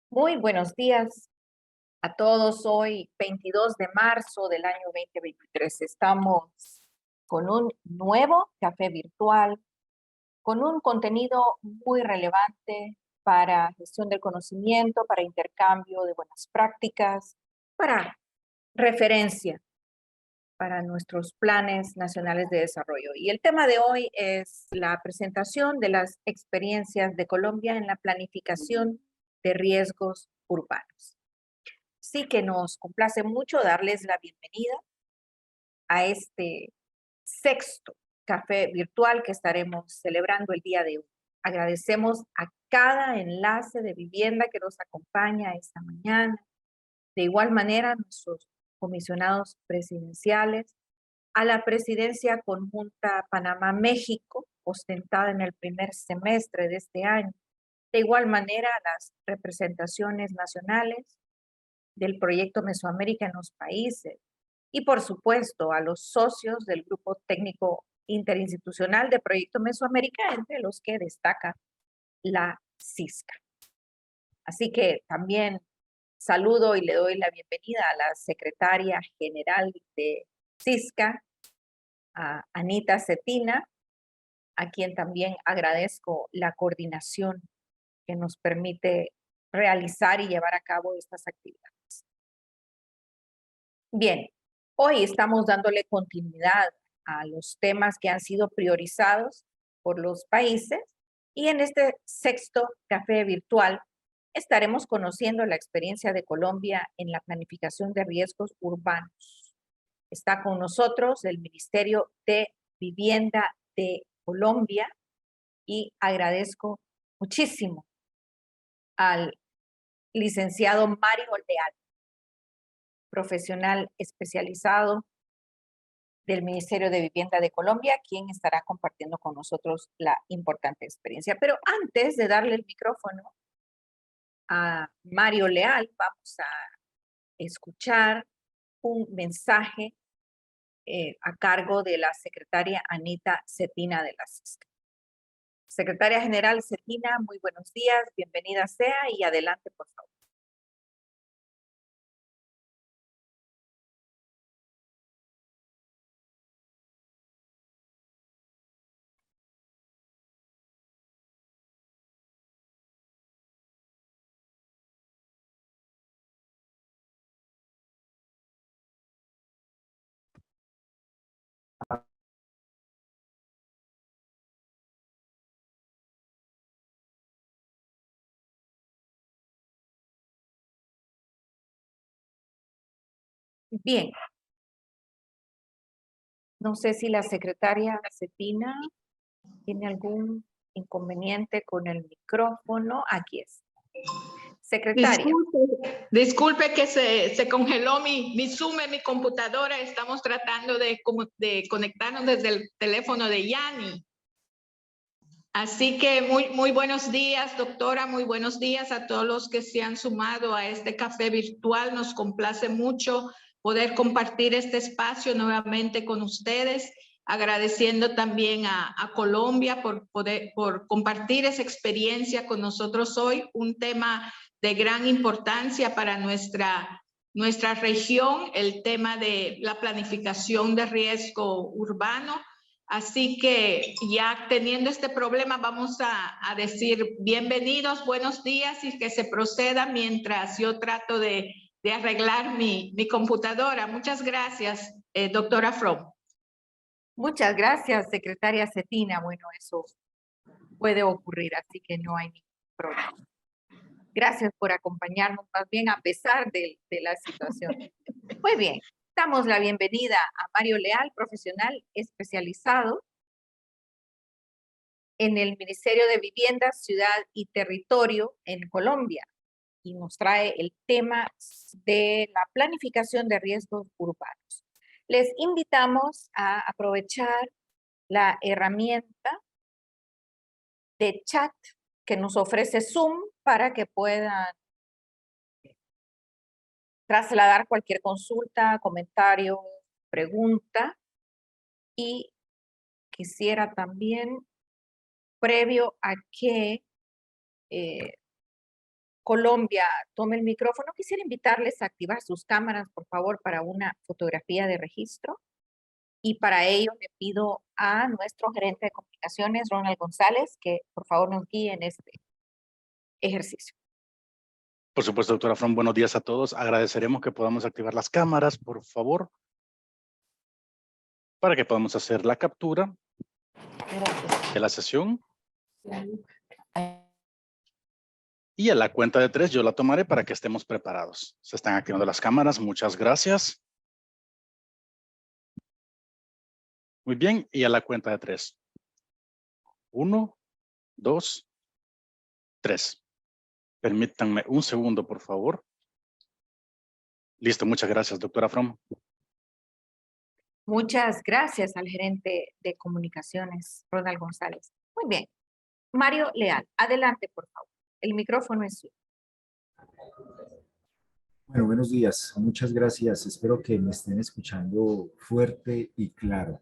Muy buenos días a todos. Hoy, 22 de marzo del año 2023, estamos con un nuevo café virtual, con un contenido muy relevante para gestión del conocimiento, para intercambio de buenas prácticas, para referencia para nuestros planes nacionales de desarrollo. Y el tema de hoy es la presentación de las experiencias de Colombia en la planificación de riesgos urbanos. Sí que nos complace mucho darles la bienvenida a este sexto café virtual que estaremos celebrando el día de hoy. Agradecemos a cada enlace de vivienda que nos acompaña esta mañana. De igual manera, a nuestros comisionados presidenciales, a la presidencia conjunta Panamá-México, ostentada en el primer semestre de este año. De igual manera, a las representaciones nacionales del proyecto Mesoamérica en los países y, por supuesto, a los socios del Grupo Técnico Interinstitucional de Proyecto Mesoamérica, entre los que destaca la CISCA. Así que también saludo y le doy la bienvenida a la secretaria general de CISCA, a Anita Cetina, a quien también agradezco la coordinación que nos permite realizar y llevar a cabo estas actividades. Bien, hoy estamos dándole continuidad a los temas que han sido priorizados por los países y en este sexto café virtual estaremos conociendo la experiencia de Colombia en la planificación de riesgos urbanos. Está con nosotros el Ministerio de Vivienda de Colombia y agradezco muchísimo al licenciado Mario Leal, profesional especializado del Ministerio de Vivienda de Colombia, quien estará compartiendo con nosotros la importante experiencia. Pero antes de darle el micrófono a Mario Leal, vamos a escuchar un mensaje a cargo de la secretaria Anita Cetina de la CISCA. Secretaria General Cetina, muy buenos días, bienvenida sea y adelante, por favor. Bien, no sé si la secretaria Cetina tiene algún inconveniente con el micrófono. Aquí es. Secretaria. Disculpe que se congeló mi Zoom en mi computadora. Estamos tratando de conectarnos desde el teléfono de Yani. Así que muy buenos días, doctora. Muy buenos días a todos los que se han sumado a este café virtual. Nos complace mucho poder compartir este espacio nuevamente con ustedes, agradeciendo también a Colombia por compartir esa experiencia con nosotros hoy, un tema de gran importancia para nuestra región, el tema de la planificación de riesgo urbano. Así que ya teniendo este problema, vamos a decir bienvenidos, buenos días y que se proceda mientras yo trato de arreglar mi computadora. Muchas gracias, doctora From. Muchas gracias, secretaria Cetina. Bueno, eso puede ocurrir, así que no hay ningún problema. Gracias por acompañarnos, más bien a pesar de la situación. Muy bien, damos la bienvenida a Mario Leal, profesional especializado en el Ministerio de Vivienda, Ciudad y Territorio en Colombia, y nos trae el tema de la planificación de riesgos urbanos. Les invitamos a aprovechar la herramienta de chat que nos ofrece Zoom para que puedan trasladar cualquier consulta, comentario, pregunta y quisiera también, previo a que Colombia tome el micrófono, quisiera invitarles a activar sus cámaras, por favor, para una fotografía de registro. Y para ello le pido a nuestro gerente de comunicaciones, Ronald González, que por favor nos guíe en este ejercicio. Por supuesto, doctora From, buenos días a todos. Agradeceremos que podamos activar las cámaras, por favor, para que podamos hacer la captura de la sesión. Y a la cuenta de 3 yo la tomaré para que estemos preparados. Se están activando las cámaras. Muchas gracias. Muy bien. Y a la cuenta de 3. 1, 2, 3. Permítanme un segundo, por favor. Listo. Muchas gracias, doctora From. Muchas gracias al gerente de comunicaciones, Ronald González. Muy bien. Mario Leal, adelante, por favor. El micrófono es suyo. Bueno, buenos días. Muchas gracias. Espero que me estén escuchando fuerte y claro.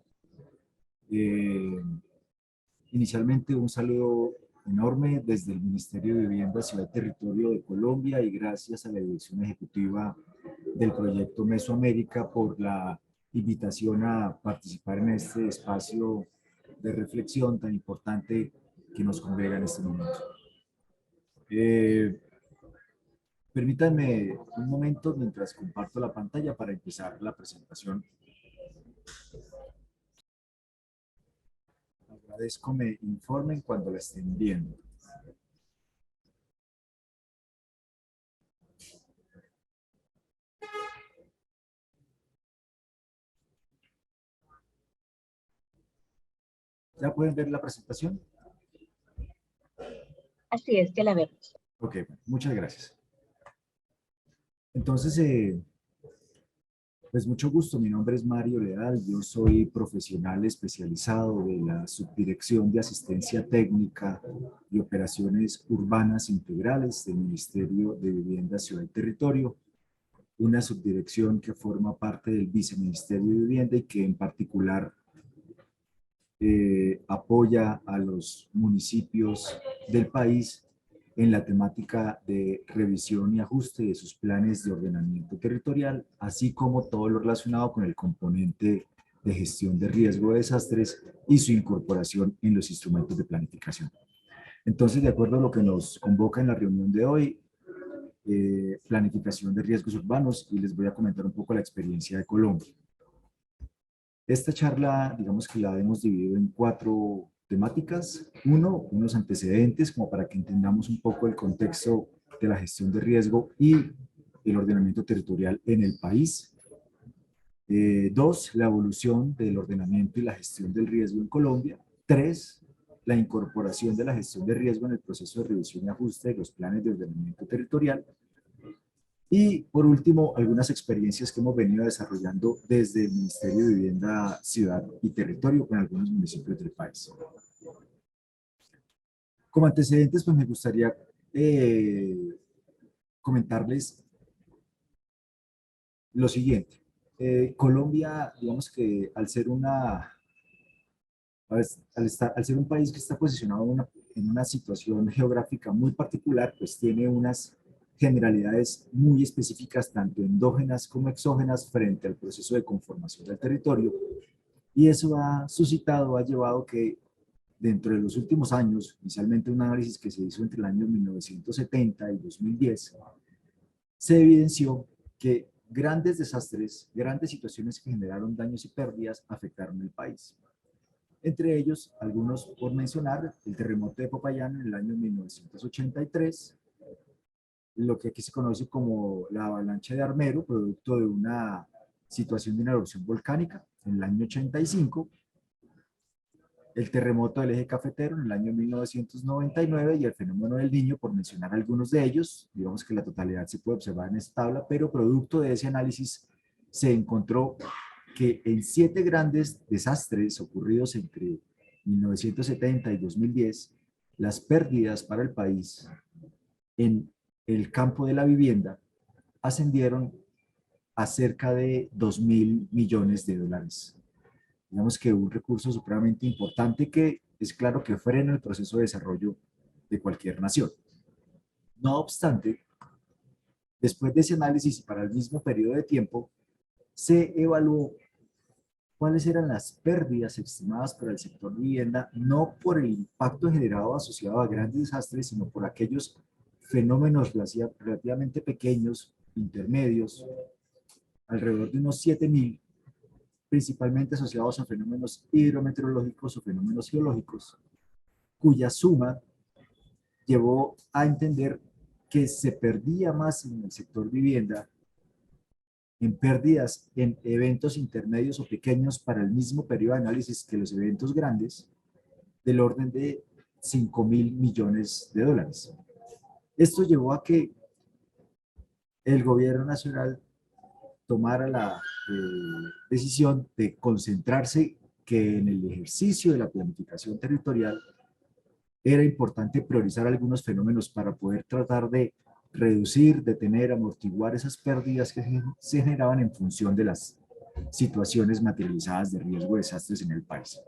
Inicialmente, un saludo enorme desde el Ministerio de Vivienda, Ciudad y Territorio de Colombia y gracias a la Dirección Ejecutiva del Proyecto Mesoamérica por la invitación a participar en este espacio de reflexión tan importante que nos congrega en este momento. Permítanme un momento mientras comparto la pantalla para empezar la presentación. Agradezco me informen cuando la estén viendo. ¿Ya pueden ver la presentación? Así es, ya la vemos. Ok, muchas gracias. Entonces, pues mucho gusto, mi nombre es Mario Leal, yo soy profesional especializado de la Subdirección de Asistencia Técnica y Operaciones Urbanas Integrales del Ministerio de Vivienda, Ciudad y Territorio, una subdirección que forma parte del Viceministerio de Vivienda y que en particular apoya a los municipios del país en la temática de revisión y ajuste de sus planes de ordenamiento territorial, así como todo lo relacionado con el componente de gestión de riesgo de desastres y su incorporación en los instrumentos de planificación. Entonces, de acuerdo a lo que nos convoca en la reunión de hoy, planificación de riesgos urbanos, y les voy a comentar un poco la experiencia de Colombia. Esta charla, digamos que la hemos dividido en 4 temáticas. Uno, unos antecedentes, como para que entendamos un poco el contexto de la gestión de riesgo y el ordenamiento territorial en el país. 2, la evolución del ordenamiento y la gestión del riesgo en Colombia. 3, la incorporación de la gestión de riesgo en el proceso de revisión y ajuste de los planes de ordenamiento territorial. Y por último, algunas experiencias que hemos venido desarrollando desde el Ministerio de Vivienda, Ciudad y Territorio con algunos municipios del país. Como antecedentes, pues me gustaría comentarles lo siguiente. Colombia, digamos que al ser un país que está posicionado en una situación geográfica muy particular, pues tiene unas generalidades muy específicas, tanto endógenas como exógenas, frente al proceso de conformación del territorio. Y eso ha suscitado, ha llevado que dentro de los últimos años, inicialmente un análisis que se hizo entre el año 1970 y 2010, se evidenció que grandes desastres, grandes situaciones que generaron daños y pérdidas afectaron el país. Entre ellos, algunos por mencionar, el terremoto de Popayán en el año 1983, lo que aquí se conoce como la avalancha de Armero, producto de una situación de una erupción volcánica en el año 85, el terremoto del eje cafetero en el año 1999 y el fenómeno del Niño, por mencionar algunos de ellos. Digamos que la totalidad se puede observar en esta tabla, pero producto de ese análisis se encontró que en 7 grandes desastres ocurridos entre 1970 y 2010, las pérdidas para el país en el campo de la vivienda ascendieron a cerca de $2.000 millones. digamos que un recurso supremamente importante que es claro que frena el proceso de desarrollo de cualquier nación. No obstante, después de ese análisis y para el mismo periodo de tiempo, se evaluó cuáles eran las pérdidas estimadas para el sector vivienda, no por el impacto generado asociado a grandes desastres, sino por aquellos fenómenos relativamente pequeños, intermedios, alrededor de unos 7.000, principalmente asociados a fenómenos hidrometeorológicos o fenómenos geológicos, cuya suma llevó a entender que se perdía más en el sector vivienda en pérdidas en eventos intermedios o pequeños para el mismo periodo de análisis que los eventos grandes, del orden de 5.000 millones de dólares. Esto llevó a que el gobierno nacional tomara la decisión de concentrarse que en el ejercicio de la planificación territorial era importante priorizar algunos fenómenos para poder tratar de reducir, detener, amortiguar esas pérdidas que se generaban en función de las situaciones materializadas de riesgo de desastres en el país.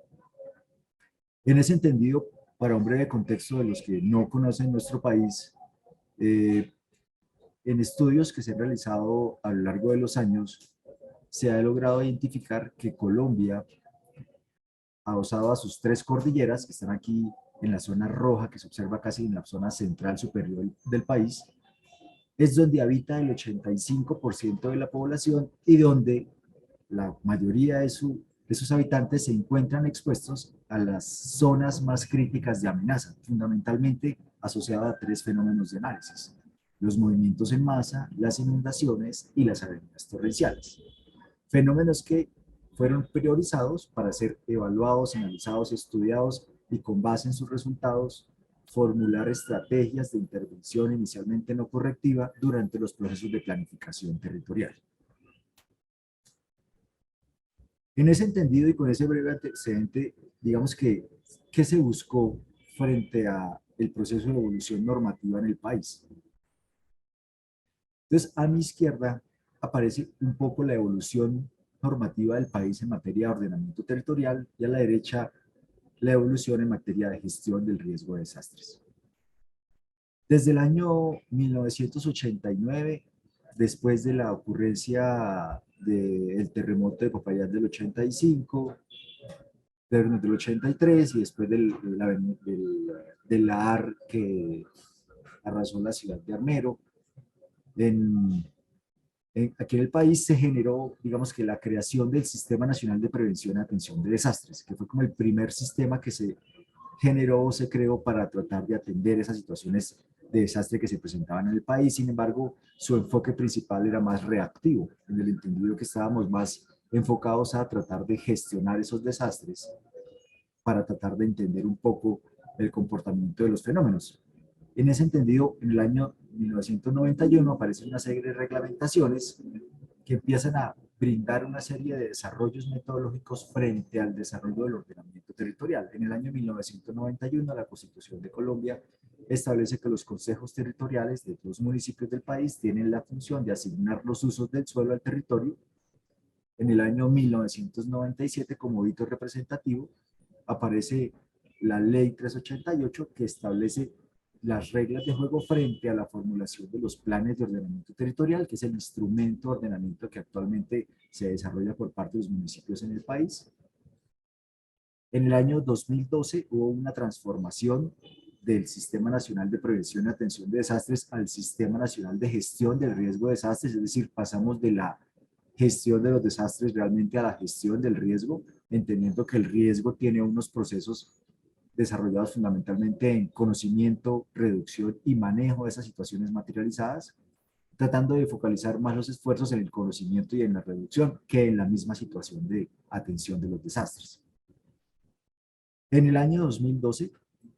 En ese entendido, para un breve contexto de los que no conocen nuestro país, en estudios que se han realizado a lo largo de los años, se ha logrado identificar que Colombia, adosado a sus 3 cordilleras, que están aquí en la zona roja, que se observa casi en la zona central superior del país, es donde habita el 85% de la población y donde la mayoría de sus habitantes se encuentran expuestos a las zonas más críticas de amenaza, fundamentalmente asociada a 3 fenómenos de análisis: los movimientos en masa, las inundaciones y las avenidas torrenciales. Fenómenos que fueron priorizados para ser evaluados, analizados, estudiados y con base en sus resultados formular estrategias de intervención inicialmente no correctiva durante los procesos de planificación territorial. En ese entendido y con ese breve antecedente, digamos que, ¿qué se buscó frente a el proceso de evolución normativa en el país? Entonces, a mi izquierda aparece un poco la evolución normativa del país en materia de ordenamiento territorial y a la derecha la evolución en materia de gestión del riesgo de desastres. Desde el año 1989, después de la ocurrencia del terremoto de Popayán del 85, del 83 y después del lahar que arrasó la ciudad de Armero, aquí en el país se generó, digamos que la creación del Sistema Nacional de Prevención y Atención de Desastres, que fue como el primer sistema que se generó o se creó para tratar de atender esas situaciones de desastre que se presentaban en el país. Sin embargo, su enfoque principal era más reactivo, en el entendido que estábamos más enfocados a tratar de gestionar esos desastres para tratar de entender un poco el comportamiento de los fenómenos. En ese entendido, en el año 1991 aparecen una serie de reglamentaciones que empiezan a brindar una serie de desarrollos metodológicos frente al desarrollo del ordenamiento territorial. En el año 1991, la Constitución de Colombia establece que los consejos territoriales de los municipios del país tienen la función de asignar los usos del suelo al territorio. En el año 1997, como hito representativo, aparece la Ley 388, que establece las reglas de juego frente a la formulación de los planes de ordenamiento territorial, que es el instrumento de ordenamiento que actualmente se desarrolla por parte de los municipios en el país. En el año 2012 hubo una transformación del Sistema Nacional de Prevención y Atención de Desastres al Sistema Nacional de Gestión del Riesgo de Desastres, es decir, pasamos de la gestión de los desastres realmente a la gestión del riesgo, entendiendo que el riesgo tiene unos procesos desarrollados fundamentalmente en conocimiento, reducción y manejo de esas situaciones materializadas, tratando de focalizar más los esfuerzos en el conocimiento y en la reducción que en la misma situación de atención de los desastres. En el año 2012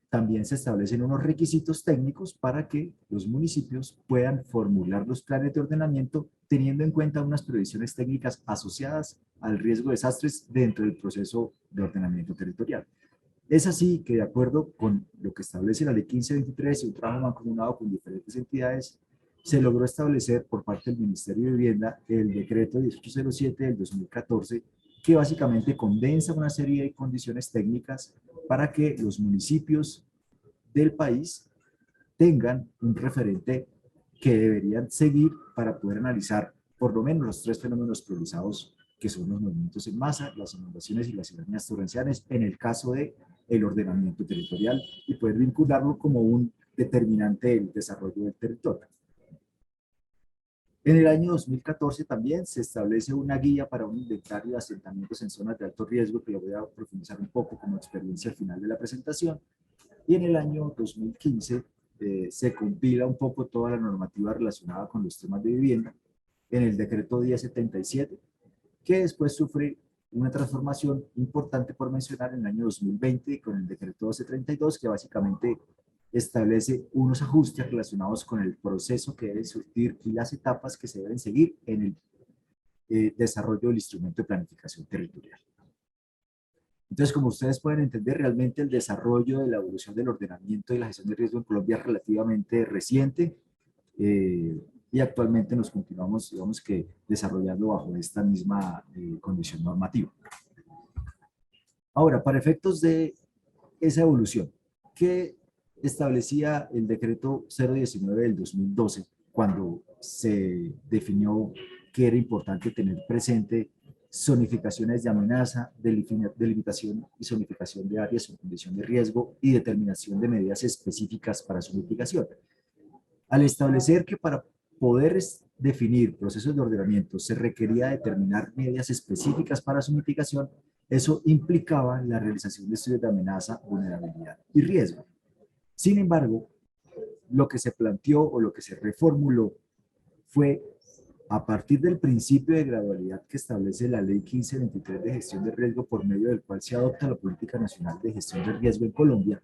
también se establecen unos requisitos técnicos para que los municipios puedan formular los planes de ordenamiento teniendo en cuenta unas previsiones técnicas asociadas al riesgo de desastres dentro del proceso de ordenamiento territorial. Es así que, de acuerdo con lo que establece la Ley 1523 y un trabajo mancomunado con diferentes entidades, se logró establecer por parte del Ministerio de Vivienda el decreto 1807 del 2014, que básicamente condensa una serie de condiciones técnicas para que los municipios del país tengan un referente que deberían seguir para poder analizar por lo menos los 3 fenómenos priorizados, que son los movimientos en masa, las inundaciones y las eranías torrenciales, en el caso de el ordenamiento territorial, y poder vincularlo como un determinante del desarrollo del territorio. En el año 2014 también se establece una guía para un inventario de asentamientos en zonas de alto riesgo, que lo voy a profundizar un poco como experiencia al final de la presentación. Y en el año 2015 se compila un poco toda la normativa relacionada con los temas de vivienda en el decreto 1077, que después sufre una transformación importante por mencionar en el año 2020 con el decreto 1232, que básicamente establece unos ajustes relacionados con el proceso que debe surtir y las etapas que se deben seguir en el desarrollo del instrumento de planificación territorial. Entonces, como ustedes pueden entender, realmente el desarrollo de la evolución del ordenamiento y la gestión de riesgo en Colombia es relativamente reciente, y actualmente nos continuamos, digamos que, desarrollando bajo esta misma condición normativa. Ahora, para efectos de esa evolución, ¿qué establecía el decreto 019 del 2012 cuando se definió que era importante tener presente zonificaciones de amenaza, delimitación y zonificación de áreas en condición de riesgo y determinación de medidas específicas para su mitigación? Al establecer que para poder definir procesos de ordenamiento se requería determinar medidas específicas para su mitigación, eso implicaba la realización de estudios de amenaza, vulnerabilidad y riesgo. Sin embargo, lo que se planteó o lo que se reformuló fue, a partir del principio de gradualidad que establece la Ley 1523 de gestión de riesgo, por medio del cual se adopta la Política Nacional de Gestión de Riesgo en Colombia,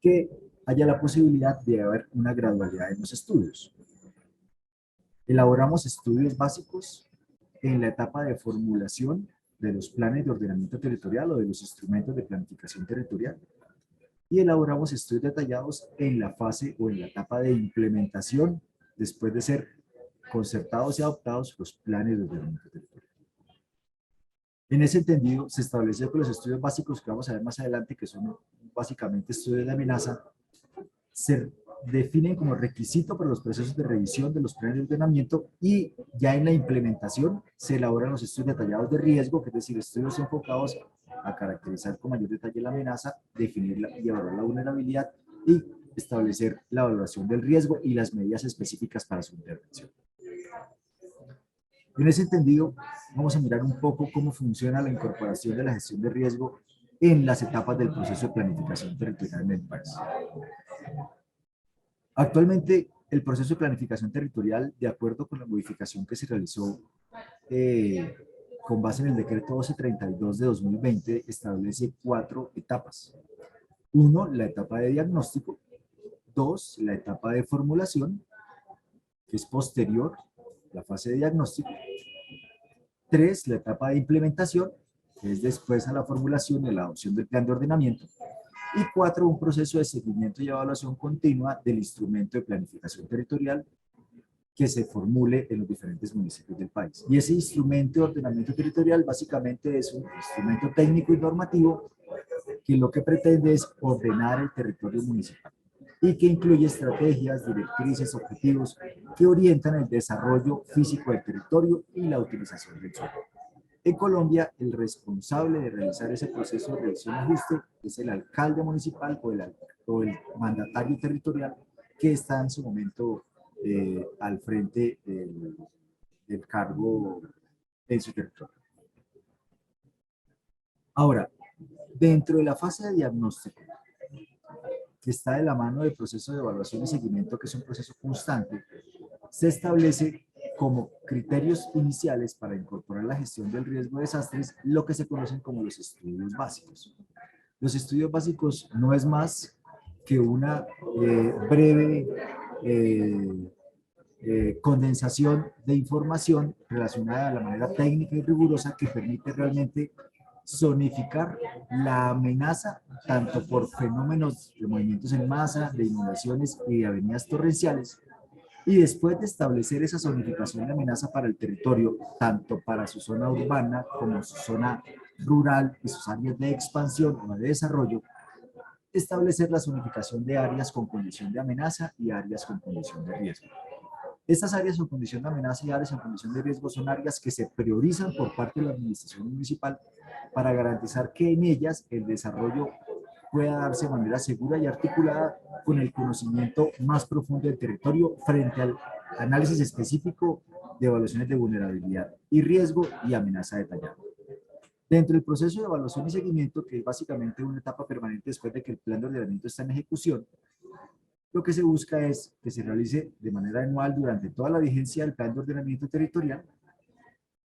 que haya la posibilidad de haber una gradualidad en los estudios. Elaboramos estudios básicos en la etapa de formulación de los planes de ordenamiento territorial o de los instrumentos de planificación territorial, y elaboramos estudios detallados en la fase o en la etapa de implementación después de ser concertados y adoptados los planes de ordenamiento territorial. En ese entendido, se establece que los estudios básicos que vamos a ver más adelante, que son básicamente estudios de amenaza, se definen como requisito para los procesos de revisión de los planes de ordenamiento, y ya en la implementación se elaboran los estudios detallados de riesgo, que es decir, estudios enfocados a caracterizar con mayor detalle la amenaza, definirla y evaluar la vulnerabilidad y establecer la evaluación del riesgo y las medidas específicas para su intervención. En ese entendido, vamos a mirar un poco cómo funciona la incorporación de la gestión de riesgo en las etapas del proceso de planificación territorial en el país. Actualmente, el proceso de planificación territorial, de acuerdo con la modificación que se realizó con base en el decreto 1232 de 2020, establece 4 etapas. 1, la etapa de diagnóstico. 2, la etapa de formulación, que es posterior la fase de diagnóstico. 3, la etapa de implementación, que es después a la formulación y la adopción del plan de ordenamiento. Y 4, un proceso de seguimiento y evaluación continua del instrumento de planificación territorial que se formule en los diferentes municipios del país. Y ese instrumento de ordenamiento territorial básicamente es un instrumento técnico y normativo que lo que pretende es ordenar el territorio municipal y que incluye estrategias, directrices, objetivos que orientan el desarrollo físico del territorio y la utilización del suelo. En Colombia, el responsable de realizar ese proceso de revisión y ajuste es el alcalde municipal o el mandatario territorial, que está en su momento al frente del cargo en su territorio. Ahora, dentro de la fase de diagnóstico, que está de la mano del proceso de evaluación y seguimiento, que es un proceso constante, se establece como criterios iniciales para incorporar la gestión del riesgo de desastres lo que se conocen como los estudios básicos. Los estudios básicos no es más que una breve condensación de información relacionada de la manera técnica y rigurosa que permite realmente zonificar la amenaza tanto por fenómenos de movimientos en masa, de inundaciones y de avenidas torrenciales, Y después de establecer esa zonificación de amenaza para el territorio, tanto para su zona urbana como su zona rural y sus áreas de expansión o de desarrollo, establecer la zonificación de áreas con condición de amenaza y áreas con condición de riesgo. Estas áreas con condición de amenaza y áreas en condición de riesgo son áreas que se priorizan por parte de la administración municipal para garantizar que en ellas el desarrollo pueda darse de manera segura y articulada con el conocimiento más profundo del territorio frente al análisis específico de evaluaciones de vulnerabilidad y riesgo y amenaza detallada. Dentro del proceso de evaluación y seguimiento, que es básicamente una etapa permanente después de que el plan de ordenamiento está en ejecución, lo que se busca es que se realice de manera anual durante toda la vigencia del plan de ordenamiento territorial.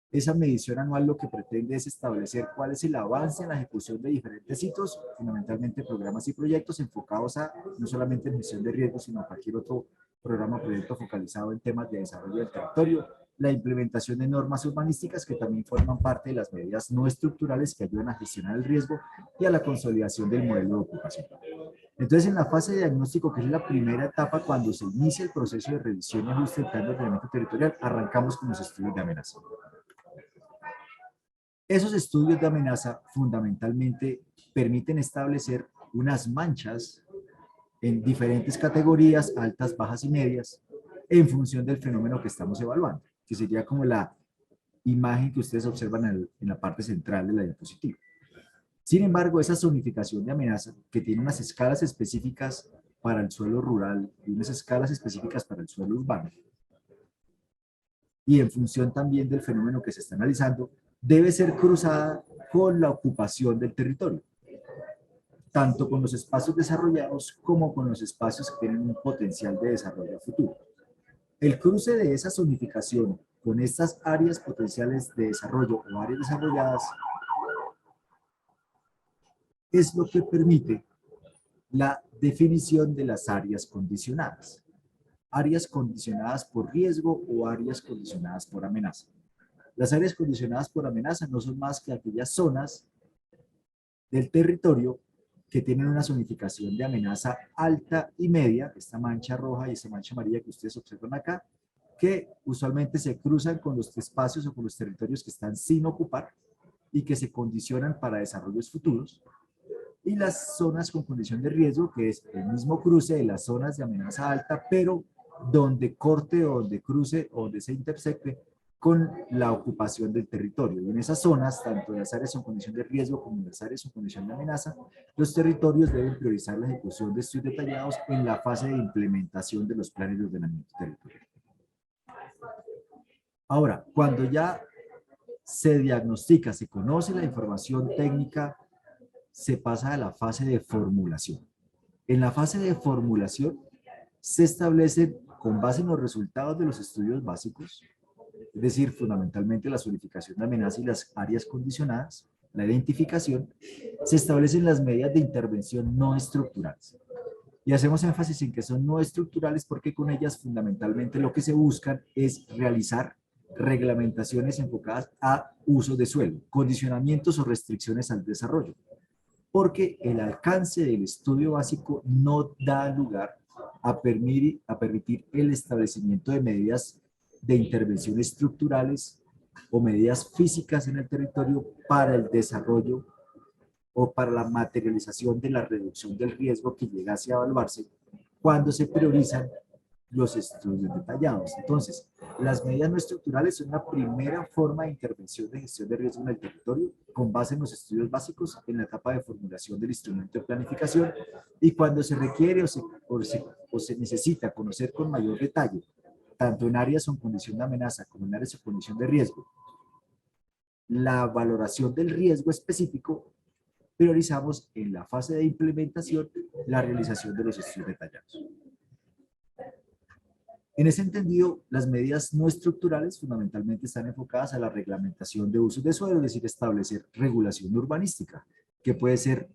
Esa medición anual lo que pretende es establecer cuál es el avance en la ejecución de diferentes hitos, fundamentalmente programas y proyectos enfocados a no solamente en gestión de riesgos, sino a cualquier otro programa o proyecto focalizado en temas de desarrollo del territorio, la implementación de normas urbanísticas que también forman parte de las medidas no estructurales que ayudan a gestionar el riesgo y a la consolidación del modelo de ocupación. Entonces, en la fase de diagnóstico, que es la primera etapa cuando se inicia el proceso de revisión y ajuste del plan de ordenamiento territorial, arrancamos con los estudios de amenaza. Esos estudios de amenaza fundamentalmente permiten establecer unas manchas en diferentes categorías, altas, bajas y medias, en función del fenómeno que estamos evaluando, que sería como la imagen que ustedes observan en la parte central de la diapositiva. Sin embargo, esa zonificación de amenaza, que tiene unas escalas específicas para el suelo rural y unas escalas específicas para el suelo urbano, y en función también del fenómeno que se está analizando, debe ser cruzada con la ocupación del territorio, tanto con los espacios desarrollados como con los espacios que tienen un potencial de desarrollo futuro. El cruce de esa zonificación con estas áreas potenciales de desarrollo o áreas desarrolladas es lo que permite la definición de las áreas condicionadas. Áreas condicionadas por riesgo o áreas condicionadas por amenaza. Las áreas condicionadas por amenaza no son más que aquellas zonas del territorio que tienen una zonificación de amenaza alta y media, esta mancha roja y esta mancha amarilla que ustedes observan acá, que usualmente se cruzan con los espacios o con los territorios que están sin ocupar y que se condicionan para desarrollos futuros, y las zonas con condición de riesgo, que es el mismo cruce de las zonas de amenaza alta, pero donde corte o donde cruce o donde se intersecte con la ocupación del territorio. Y en esas zonas, tanto en las áreas en condición de riesgo como en las áreas en condición de amenaza, los territorios deben priorizar la ejecución de estudios detallados en la fase de implementación de los planes de ordenamiento territorial. Ahora, cuando ya se diagnostica, se conoce la información técnica, se pasa a la fase de formulación. En la fase de formulación se establece, con base en los resultados de los estudios básicos, es decir, fundamentalmente la zonificación de amenaza y las áreas condicionadas, la identificación, se establecen las medidas de intervención no estructurales. Y hacemos énfasis en que son no estructurales porque con ellas fundamentalmente lo que se buscan es realizar reglamentaciones enfocadas a uso de suelo, condicionamientos o restricciones al desarrollo, porque el alcance del estudio básico no da lugar a permitir el establecimiento de medidas de intervención estructurales o medidas físicas en el territorio para el desarrollo o para la materialización de la reducción del riesgo que llegase a evaluarse cuando se priorizan los estudios detallados. Entonces, las medidas no estructurales son la primera forma de intervención de gestión de riesgo en el territorio con base en los estudios básicos en la etapa de formulación del instrumento de planificación, y cuando se requiere o se necesita conocer con mayor detalle, tanto en áreas con condición de amenaza como en áreas con condición de riesgo, la valoración del riesgo específico, priorizamos en la fase de implementación la realización de los estudios detallados. En ese entendido, las medidas no estructurales fundamentalmente están enfocadas a la reglamentación de usos de suelo, es decir, establecer regulación urbanística, que puede ser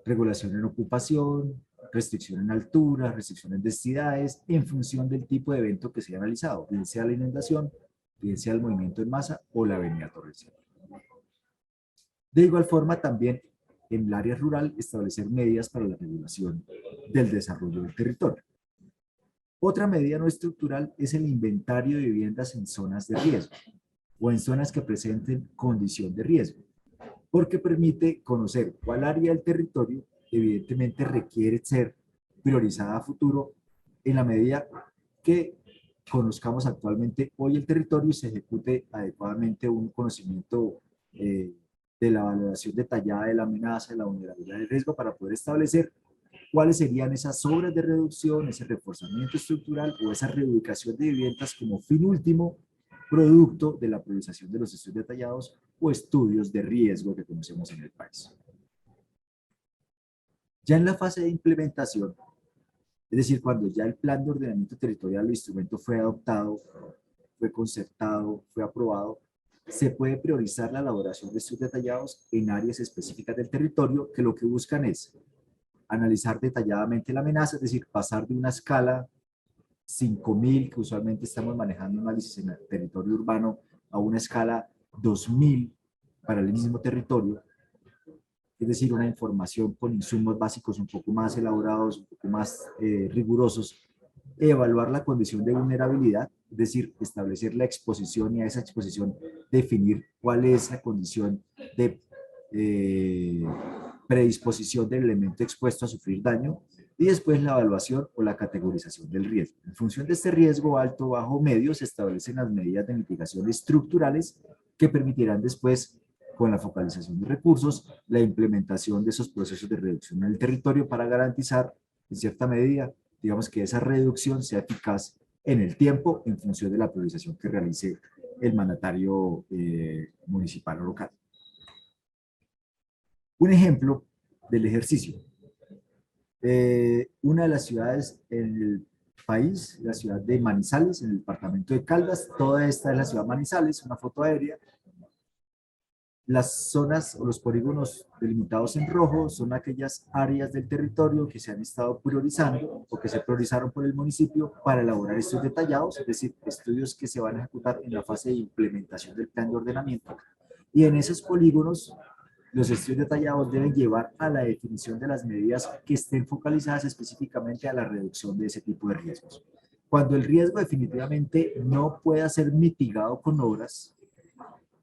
regulación en ocupación, restricción en altura, restricción en densidades, en función del tipo de evento que se haya realizado, bien sea la inundación, bien sea el movimiento en masa o la avenida torrencial. De igual forma, también en el área rural, establecer medidas para la regulación del desarrollo del territorio. Otra medida no estructural es el inventario de viviendas en zonas de riesgo o en zonas que presenten condición de riesgo, porque permite conocer cuál área del territorio evidentemente requiere ser priorizada a futuro en la medida que conozcamos actualmente hoy el territorio y se ejecute adecuadamente un conocimiento de la valoración detallada de la amenaza, de la vulnerabilidad del riesgo para poder establecer cuáles serían esas obras de reducción, ese reforzamiento estructural o esa reubicación de viviendas como fin último producto de la priorización de los estudios detallados o estudios de riesgo que conocemos en el país. Ya en la fase de implementación, es decir, cuando ya el plan de ordenamiento territorial o instrumento fue adoptado, fue concertado, fue aprobado, se puede priorizar la elaboración de estudios detallados en áreas específicas del territorio que lo que buscan es analizar detalladamente la amenaza, es decir, pasar de una escala 5.000, que usualmente estamos manejando análisis en el territorio urbano, a una escala 2.000 para el mismo territorio, es decir, una información con insumos básicos un poco más elaborados, un poco más rigurosos, evaluar la condición de vulnerabilidad, es decir, establecer la exposición y a esa exposición definir cuál es la condición de predisposición del elemento expuesto a sufrir daño, y después la evaluación o la categorización del riesgo. En función de este riesgo alto, bajo o medio, se establecen las medidas de mitigación estructurales que permitirán después, con la focalización de recursos, la implementación de esos procesos de reducción en el territorio para garantizar, en cierta medida, digamos que esa reducción sea eficaz en el tiempo en función de la priorización que realice el mandatario municipal o local. Un ejemplo del ejercicio. Una de las ciudades en el país, la ciudad de Manizales, en el departamento de Caldas, toda esta es la ciudad de Manizales, una foto aérea. Las zonas o los polígonos delimitados en rojo son aquellas áreas del territorio que se han estado priorizando o que se priorizaron por el municipio para elaborar estudios detallados, es decir, estudios que se van a ejecutar en la fase de implementación del plan de ordenamiento. Y en esos polígonos, los estudios detallados deben llevar a la definición de las medidas que estén focalizadas específicamente a la reducción de ese tipo de riesgos. Cuando el riesgo definitivamente no pueda ser mitigado con obras,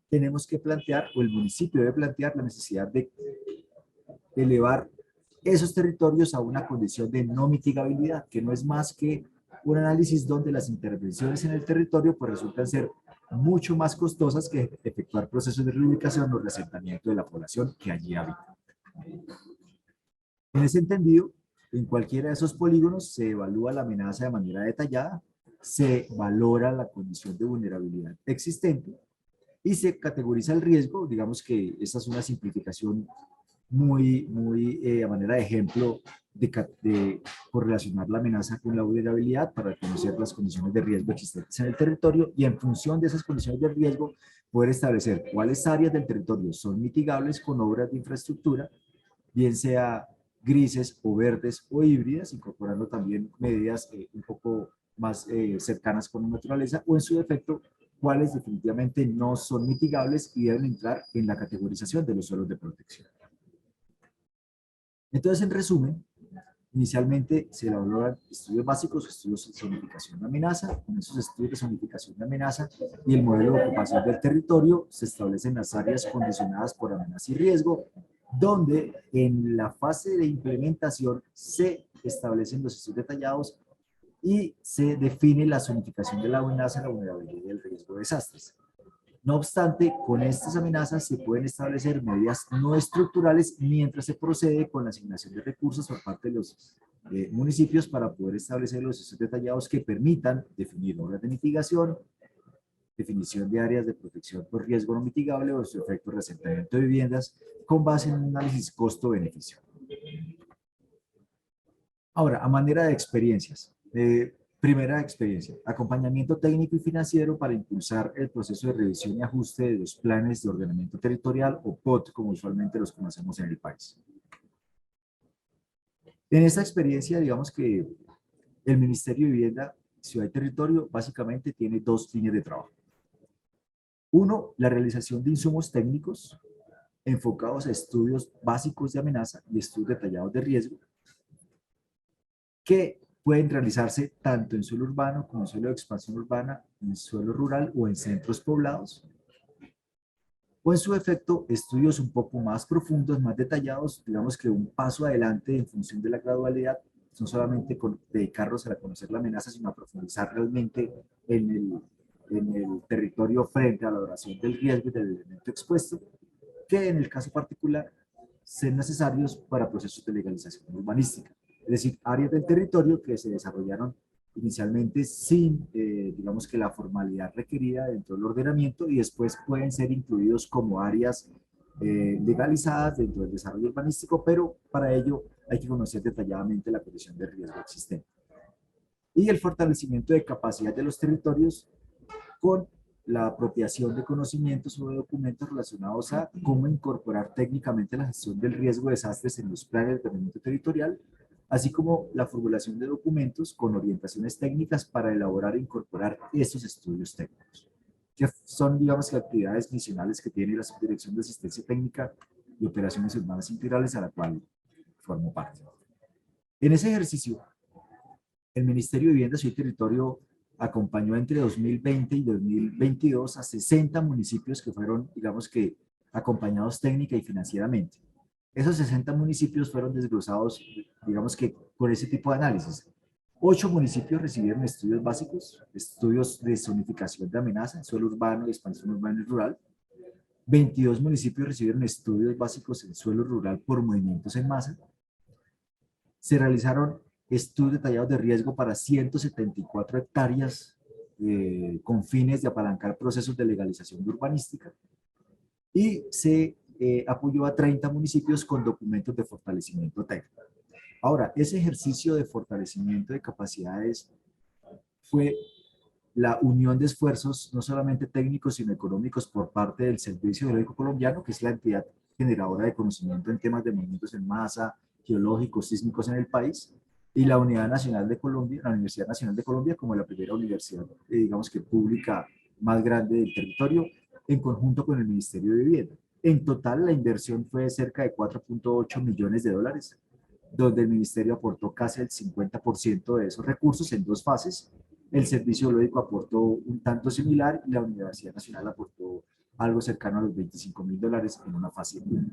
tenemos que plantear, o el municipio debe plantear la necesidad de elevar esos territorios a una condición de no mitigabilidad, que no es más que un análisis donde las intervenciones en el territorio pues resultan ser mucho más costosas que efectuar procesos de reubicación o reasentamiento de la población que allí habita. En ese entendido, en cualquiera de esos polígonos se evalúa la amenaza de manera detallada, se valora la condición de vulnerabilidad existente y se categoriza el riesgo. Digamos que esta es una simplificación muy a manera de ejemplo de correlacionar la amenaza con la vulnerabilidad para conocer las condiciones de riesgo existentes en el territorio y en función de esas condiciones de riesgo poder establecer cuáles áreas del territorio son mitigables con obras de infraestructura, bien sea grises o verdes o híbridas, incorporando también medidas un poco más cercanas con la naturaleza, o en su defecto cuáles definitivamente no son mitigables y deben entrar en la categorización de los suelos de protección. Entonces, en resumen, inicialmente se elaboran estudios básicos, estudios de zonificación de amenaza. Con esos estudios de zonificación de amenaza y el modelo de ocupación del territorio se establecen las áreas condicionadas por amenaza y riesgo, donde en la fase de implementación se establecen los estudios detallados y se define la zonificación de la amenaza, la vulnerabilidad y el riesgo de desastres. No obstante, con estas amenazas se pueden establecer medidas no estructurales mientras se procede con la asignación de recursos por parte de los municipios para poder establecer los estudios detallados que permitan definir obras de mitigación, definición de áreas de protección por riesgo no mitigable o su efecto de reasentamiento de viviendas con base en un análisis costo-beneficio. Ahora, a manera de experiencias. Primera experiencia, acompañamiento técnico y financiero para impulsar el proceso de revisión y ajuste de los planes de ordenamiento territorial o POT, como usualmente los conocemos en el país. En esta experiencia, digamos que el Ministerio de Vivienda, Ciudad y Territorio básicamente tiene dos líneas de trabajo. Uno, la realización de insumos técnicos enfocados a estudios básicos de amenaza y estudios detallados de riesgo, que pueden realizarse tanto en suelo urbano como en suelo de expansión urbana, en suelo rural o en centros poblados. O en su efecto, estudios un poco más profundos, más detallados, digamos que un paso adelante en función de la gradualidad, no solamente dedicarnos a conocer la amenaza, sino a profundizar realmente en el territorio frente a la valoración del riesgo y del elemento expuesto, que en el caso particular sean necesarios para procesos de legalización urbanística. Es decir, áreas del territorio que se desarrollaron inicialmente sin, digamos que la formalidad requerida dentro del ordenamiento y después pueden ser incluidos como áreas legalizadas dentro del desarrollo urbanístico, pero para ello hay que conocer detalladamente la condición de riesgo existente. Y el fortalecimiento de capacidad de los territorios con la apropiación de conocimientos o de documentos relacionados a cómo incorporar técnicamente la gestión del riesgo de desastres en los planes de ordenamiento territorial, así como la formulación de documentos con orientaciones técnicas para elaborar e incorporar estos estudios técnicos, que son, digamos, que actividades misionales que tiene la Subdirección de Asistencia Técnica y Operaciones Urbanas Integrales, a la cual formo parte. En ese ejercicio, el Ministerio de Vivienda, Ciudad y Territorio acompañó entre 2020 y 2022 a 60 municipios que fueron, digamos que, acompañados técnica y financieramente. Esos 60 municipios fueron desglosados, digamos que, por ese tipo de análisis. 8 municipios recibieron estudios básicos, estudios de zonificación de amenaza en suelo urbano, expansión urbana y rural. 22 municipios recibieron estudios básicos en suelo rural por movimientos en masa. Se realizaron estudios detallados de riesgo para 174 hectáreas con fines de apalancar procesos de legalización urbanística y se apoyó a 30 municipios con documentos de fortalecimiento técnico. Ahora, ese ejercicio de fortalecimiento de capacidades fue la unión de esfuerzos no solamente técnicos sino económicos por parte del Servicio Geológico Colombiano, que es la entidad generadora de conocimiento en temas de movimientos en masa, geológicos, sísmicos en el país, y la Unidad Nacional de Colombia, la Universidad Nacional de Colombia, como la primera universidad, digamos que pública más grande del territorio, en conjunto con el Ministerio de Vivienda. En total, la inversión fue de cerca de 4.8 millones de dólares, donde el Ministerio aportó casi el 50% de esos recursos en 2 fases. El Servicio Geológico aportó un tanto similar y la Universidad Nacional aportó algo cercano a los $25.000 en una fase 1.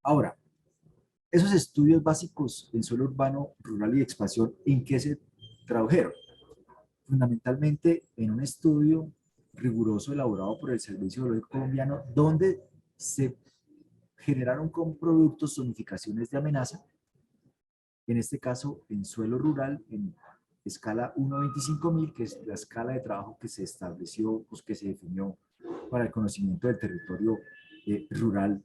Ahora, esos estudios básicos en suelo urbano, rural y expansión, ¿en qué se tradujeron? Fundamentalmente en un estudio riguroso elaborado por el Servicio Geológico Colombiano, donde se generaron con productos zonificaciones de amenaza, en este caso en suelo rural, en escala 1:25.000, que es la escala de trabajo que se estableció, pues que se definió para el conocimiento del territorio rural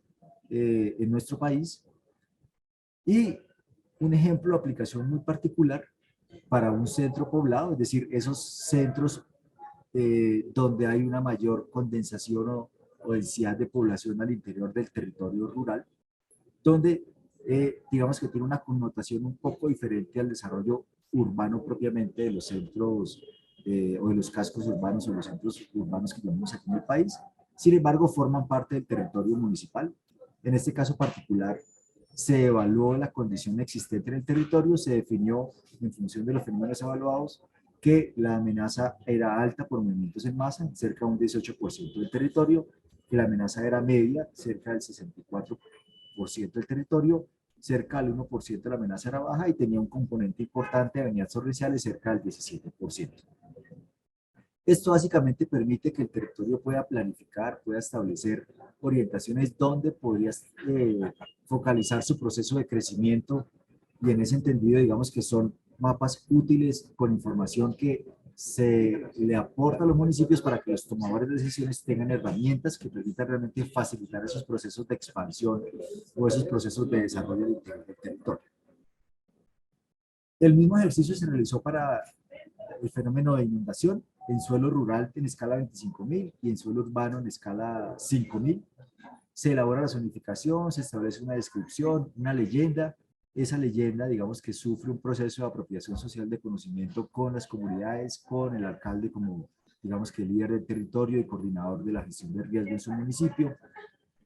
en nuestro país. Y un ejemplo de aplicación muy particular para un centro poblado, es decir, esos centros donde hay una mayor condensación o densidad de población al interior del territorio rural, donde digamos que tiene una connotación un poco diferente al desarrollo urbano propiamente de los centros o de los cascos urbanos o los centros urbanos que tenemos aquí en el país. Sin embargo, forman parte del territorio municipal. En este caso particular, se evaluó la condición existente en el territorio, se definió en función de los fenómenos evaluados que la amenaza era alta por movimientos en masa, cerca de un 18% del territorio, que la amenaza era media, cerca del 64% del territorio, cerca del 1% de la amenaza era baja y tenía un componente importante de avenidas torrenciales cerca del 17%. Esto básicamente permite que el territorio pueda planificar, pueda establecer orientaciones donde podría focalizar su proceso de crecimiento y en ese entendido digamos que son mapas útiles con información que se le aporta a los municipios para que los tomadores de decisiones tengan herramientas que permitan realmente facilitar esos procesos de expansión o esos procesos de desarrollo del territorio. El mismo ejercicio se realizó para el fenómeno de inundación en suelo rural en escala 25.000 y en suelo urbano en escala 5.000. Se elabora la zonificación, se establece una descripción, una leyenda. Esa leyenda, digamos que sufre un proceso de apropiación social de conocimiento con las comunidades, con el alcalde como, digamos que líder del territorio y coordinador de la gestión de riesgo en su municipio.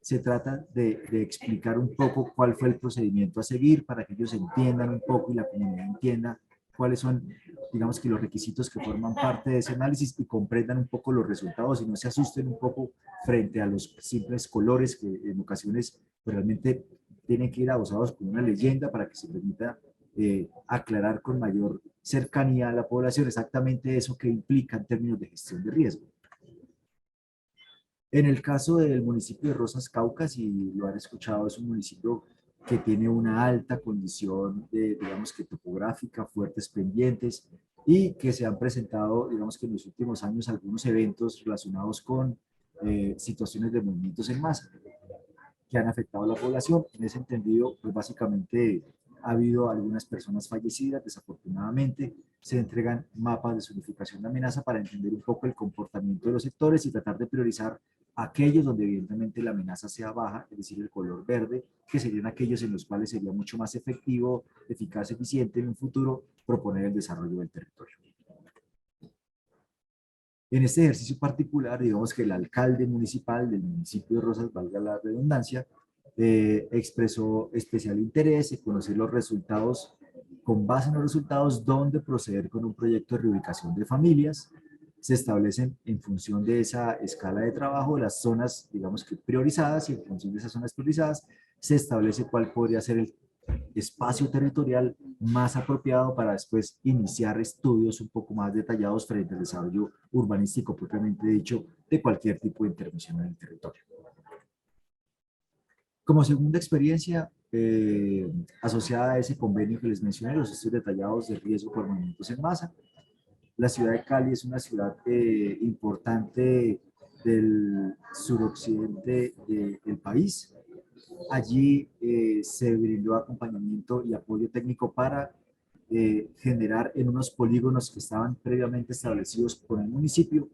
se trata de explicar un poco cuál fue el procedimiento a seguir para que ellos entiendan un poco y la comunidad entienda cuáles son, digamos que los requisitos que forman parte de ese análisis y comprendan un poco los resultados y no se asusten un poco frente a los simples colores que en ocasiones realmente tienen que ir adosados con una leyenda para que se permita aclarar con mayor cercanía a la población exactamente eso que implica en términos de gestión de riesgo. En el caso del municipio de Rosas Cauca, si lo han escuchado, es un municipio que tiene una alta condición de, digamos que topográfica, fuertes pendientes, y que se han presentado, digamos que en los últimos años, algunos eventos relacionados con situaciones de movimientos en masa que han afectado a la población. En ese entendido, pues básicamente ha habido algunas personas fallecidas, desafortunadamente. Se entregan mapas de zonificación de amenaza para entender un poco el comportamiento de los sectores y tratar de priorizar aquellos donde evidentemente la amenaza sea baja, es decir, el color verde, que serían aquellos en los cuales sería mucho más efectivo, eficaz, eficiente en un futuro proponer el desarrollo del territorio. En este ejercicio particular, digamos que el alcalde municipal del municipio de Rosas, valga la redundancia, expresó especial interés en conocer los resultados, con base en los resultados, dónde proceder con un proyecto de reubicación de familias. Se establecen en función de esa escala de trabajo las zonas, digamos que priorizadas, y en función de esas zonas priorizadas se establece cuál podría ser el espacio territorial más apropiado para después iniciar estudios un poco más detallados frente al desarrollo urbanístico propiamente dicho de cualquier tipo de intervención en el territorio. Como segunda experiencia asociada a ese convenio que les mencioné, los estudios detallados de riesgo por movimientos en masa. La ciudad de Cali es una ciudad importante del suroccidente del país. Allí se brindó acompañamiento y apoyo técnico para generar en unos polígonos que estaban previamente establecidos por el municipio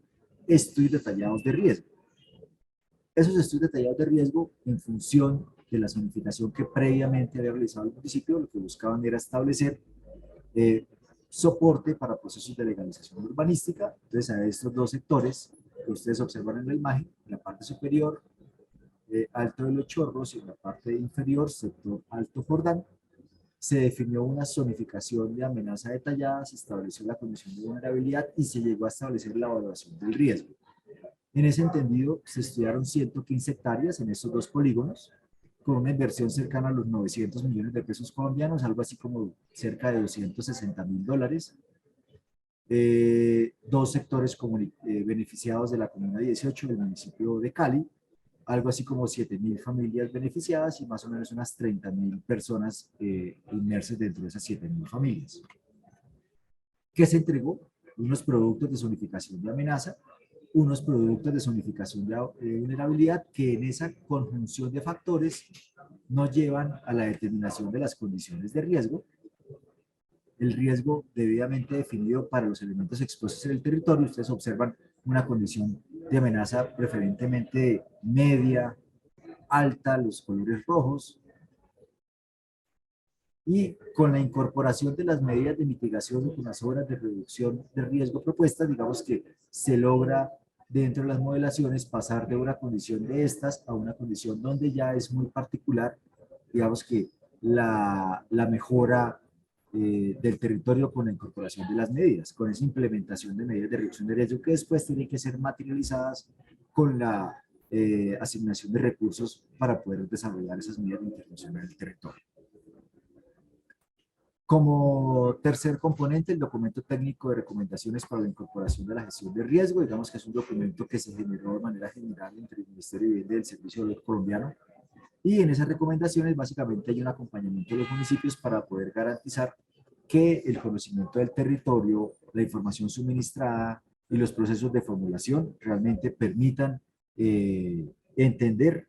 estudios detallados de riesgo. Esos estudios detallados de riesgo, en función de la zonificación que previamente había realizado el municipio, lo que buscaban era establecer soporte para procesos de legalización urbanística. Entonces, a estos dos sectores que ustedes observan en la imagen, en la parte superior, Alto de los Chorros, y en la parte inferior, sector Alto Jordán, se definió una zonificación de amenaza detallada, se estableció la condición de vulnerabilidad y se llegó a establecer la evaluación del riesgo. En ese entendido, se estudiaron 115 hectáreas en estos dos polígonos, con una inversión cercana a los 900 millones de pesos colombianos, algo así como cerca de $260.000. Dos sectores beneficiados de la Comuna 18 del municipio de Cali, algo así como 7.000 familias beneficiadas y más o menos unas 30.000 personas inmersas dentro de esas 7.000 familias. ¿Qué se entregó? Unos productos de zonificación de amenaza, unos productos de zonificación de vulnerabilidad que en esa conjunción de factores nos llevan a la determinación de las condiciones de riesgo. El riesgo debidamente definido para los elementos expuestos en el territorio. Ustedes observan una condición de amenaza preferentemente media, alta, los colores rojos, y con la incorporación de las medidas de mitigación y con las obras de reducción de riesgo propuestas, digamos que se logra dentro de las modelaciones pasar de una condición de estas a una condición donde ya es muy particular, digamos que la mejora del territorio con la incorporación de las medidas, con esa implementación de medidas de reducción de riesgo que después tienen que ser materializadas con la asignación de recursos para poder desarrollar esas medidas de intervención en el territorio. Como tercer componente, el documento técnico de recomendaciones para la incorporación de la gestión de riesgo. Digamos que es un documento que se generó de manera general entre el Ministerio de Vivienda y el Servicio Colombiano. Y en esas recomendaciones básicamente hay un acompañamiento de los municipios para poder garantizar que el conocimiento del territorio, la información suministrada y los procesos de formulación realmente permitan entender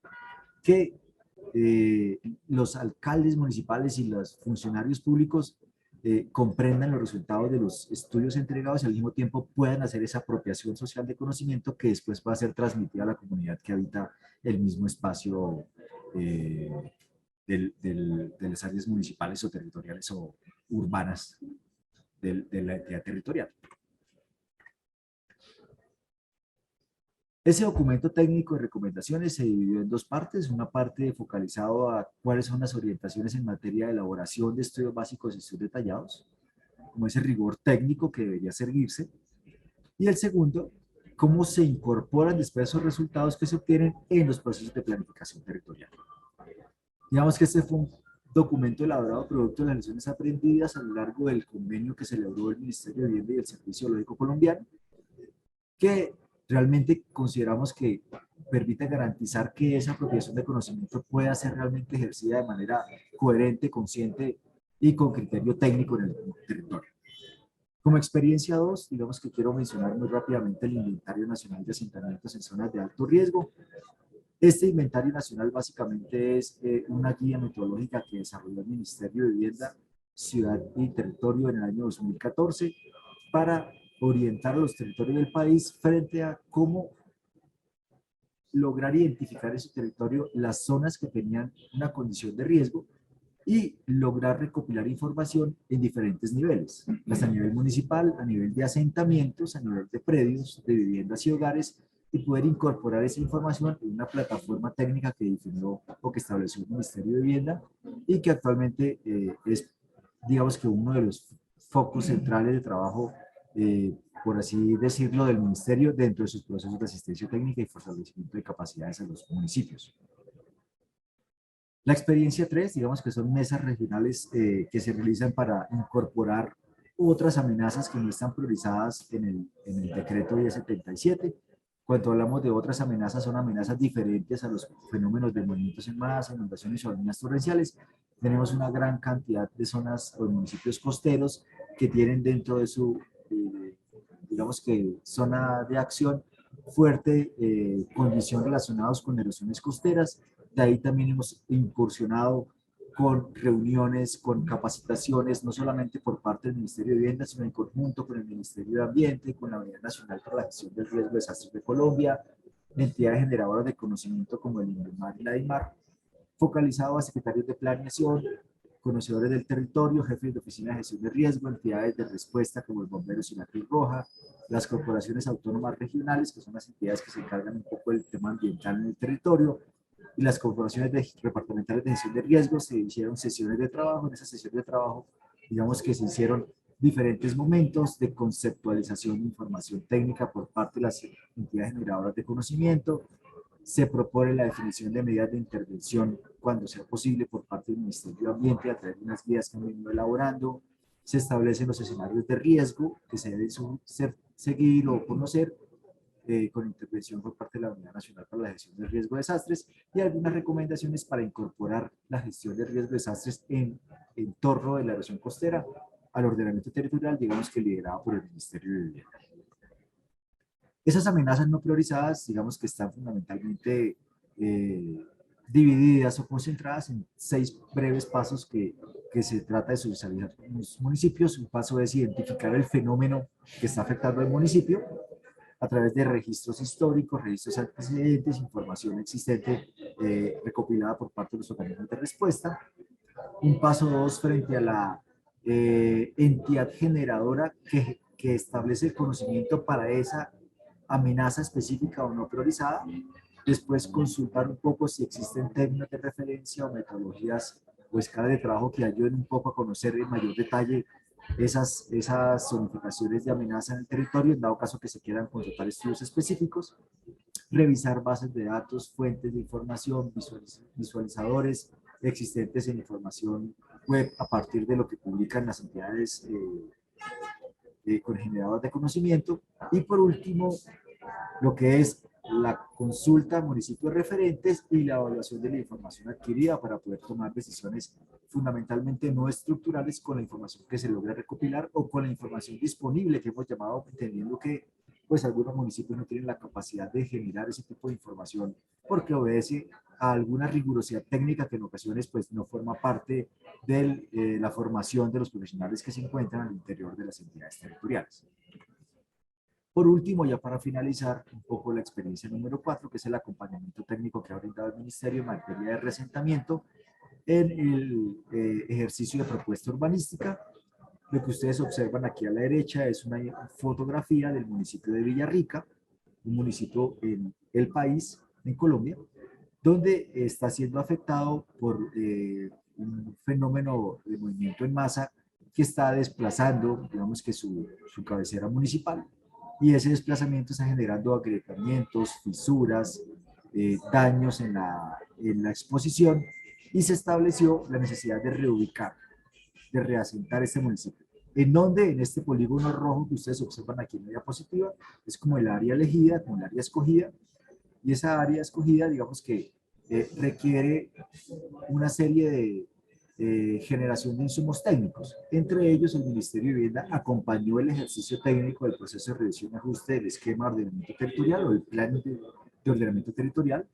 que los alcaldes municipales y los funcionarios públicos comprendan los resultados de los estudios entregados y al mismo tiempo puedan hacer esa apropiación social de conocimiento que después va a ser transmitida a la comunidad que habita el mismo espacio de las áreas municipales o territoriales o urbanas de la entidad territorial. Ese documento técnico de recomendaciones se dividió en dos partes, una parte focalizado a cuáles son las orientaciones en materia de elaboración de estudios básicos y estudios detallados, como ese rigor técnico que debería seguirse, y el segundo, cómo se incorporan después esos resultados que se obtienen en los procesos de planificación territorial. Digamos que este fue un documento elaborado producto de las lecciones aprendidas a lo largo del convenio que celebró el Ministerio de Vivienda y el Servicio Geológico Colombiano, que realmente consideramos que permite garantizar que esa apropiación de conocimiento pueda ser realmente ejercida de manera coherente, consciente y con criterio técnico en el territorio. Como experiencia 2, digamos que quiero mencionar muy rápidamente el Inventario Nacional de Asentamientos en Zonas de Alto Riesgo. Este inventario nacional básicamente es una guía metodológica que desarrolló el Ministerio de Vivienda, Ciudad y Territorio en el año 2014 para orientar a los territorios del país frente a cómo lograr identificar en su territorio las zonas que tenían una condición de riesgo y lograr recopilar información en diferentes niveles, a nivel municipal, a nivel de asentamientos, a nivel de predios, de viviendas y hogares, y poder incorporar esa información en una plataforma técnica que definió o que estableció el Ministerio de Vivienda y que actualmente es, digamos que uno de los focos centrales de trabajo, por así decirlo, del Ministerio dentro de sus procesos de asistencia técnica y fortalecimiento de capacidades en los municipios. La experiencia 3, digamos que son mesas regionales que se realizan para incorporar otras amenazas que no están priorizadas en el decreto 1077. Cuando hablamos de otras amenazas, son amenazas diferentes a los fenómenos de movimientos en masa, inundaciones o avenidas torrenciales. Tenemos una gran cantidad de zonas o municipios costeros que tienen dentro de su, digamos que, zona de acción fuerte condición relacionados con erosiones costeras. De ahí también hemos incursionado con reuniones, con capacitaciones, no solamente por parte del Ministerio de Vivienda, sino en conjunto con el Ministerio de Ambiente, con la Unidad Nacional para la Gestión del Riesgo de Desastres de Colombia, entidades generadoras de conocimiento como el INDEMAR y la DIMAR, focalizado a secretarios de planeación, conocedores del territorio, jefes de oficina de gestión de riesgo, entidades de respuesta como el Bomberos y la Cruz Roja, las corporaciones autónomas regionales, que son las entidades que se encargan un poco del tema ambiental en el territorio, y las corporaciones departamentales de gestión de riesgos. Se hicieron sesiones de trabajo. En esas sesiones de trabajo, digamos que se hicieron diferentes momentos de conceptualización de información técnica por parte de las entidades generadoras de conocimiento. Se propone la definición de medidas de intervención cuando sea posible por parte del Ministerio de Ambiente a través de unas guías que hemos venido elaborando. Se establecen los escenarios de riesgo que se deben seguir o conocer con intervención por parte de la Unidad Nacional para la Gestión del Riesgo de Desastres, y algunas recomendaciones para incorporar la gestión de riesgo de desastres en torno de la erosión costera al ordenamiento territorial, digamos que liderado por el Ministerio de Vivienda. Esas amenazas no priorizadas, digamos que están fundamentalmente divididas o concentradas en 6 breves pasos que se trata de socializar en los municipios. Un paso es identificar el fenómeno que está afectando al municipio a través de registros históricos, registros antecedentes, información existente recopilada por parte de los organismos de respuesta. Un paso 2 frente a la entidad generadora que establece el conocimiento para esa amenaza específica o no priorizada. Después consultar un poco si existen términos de referencia o metodologías o escalas de trabajo que ayuden un poco a conocer en mayor detalle esas zonificaciones de amenaza en el territorio, en dado caso que se quieran contratar estudios específicos. Revisar bases de datos, fuentes de información, visualizadores existentes en información web a partir de lo que publican las entidades con generadores de conocimiento. Y por último, lo que es la consulta a municipios referentes y la evaluación de la información adquirida para poder tomar decisiones fundamentalmente no estructurales con la información que se logra recopilar o con la información disponible que hemos llamado, entendiendo que pues algunos municipios no tienen la capacidad de generar ese tipo de información porque obedece a alguna rigurosidad técnica que en ocasiones pues no forma parte de la formación de los profesionales que se encuentran al interior de las entidades territoriales. Por último, ya para finalizar un poco la experiencia número 4, que es el acompañamiento técnico que ha brindado el Ministerio en materia de reasentamiento en el ejercicio de propuesta urbanística. Lo que ustedes observan aquí a la derecha es una fotografía del municipio de Villarrica, un municipio en el país, en Colombia, donde está siendo afectado por un fenómeno de movimiento en masa que está desplazando, digamos que su cabecera municipal, y ese desplazamiento está generando agrietamientos, fisuras, daños en la exposición, y se estableció la necesidad de reubicar, de reasentar este municipio. ¿En dónde? En este polígono rojo que ustedes observan aquí en la diapositiva, es como el área elegida, como el área escogida, y esa área escogida, digamos que requiere una serie de generación de insumos técnicos. Entre ellos, el Ministerio de Vivienda acompañó el ejercicio técnico del proceso de revisión y ajuste del esquema de ordenamiento territorial o del plan de ordenamiento territorial.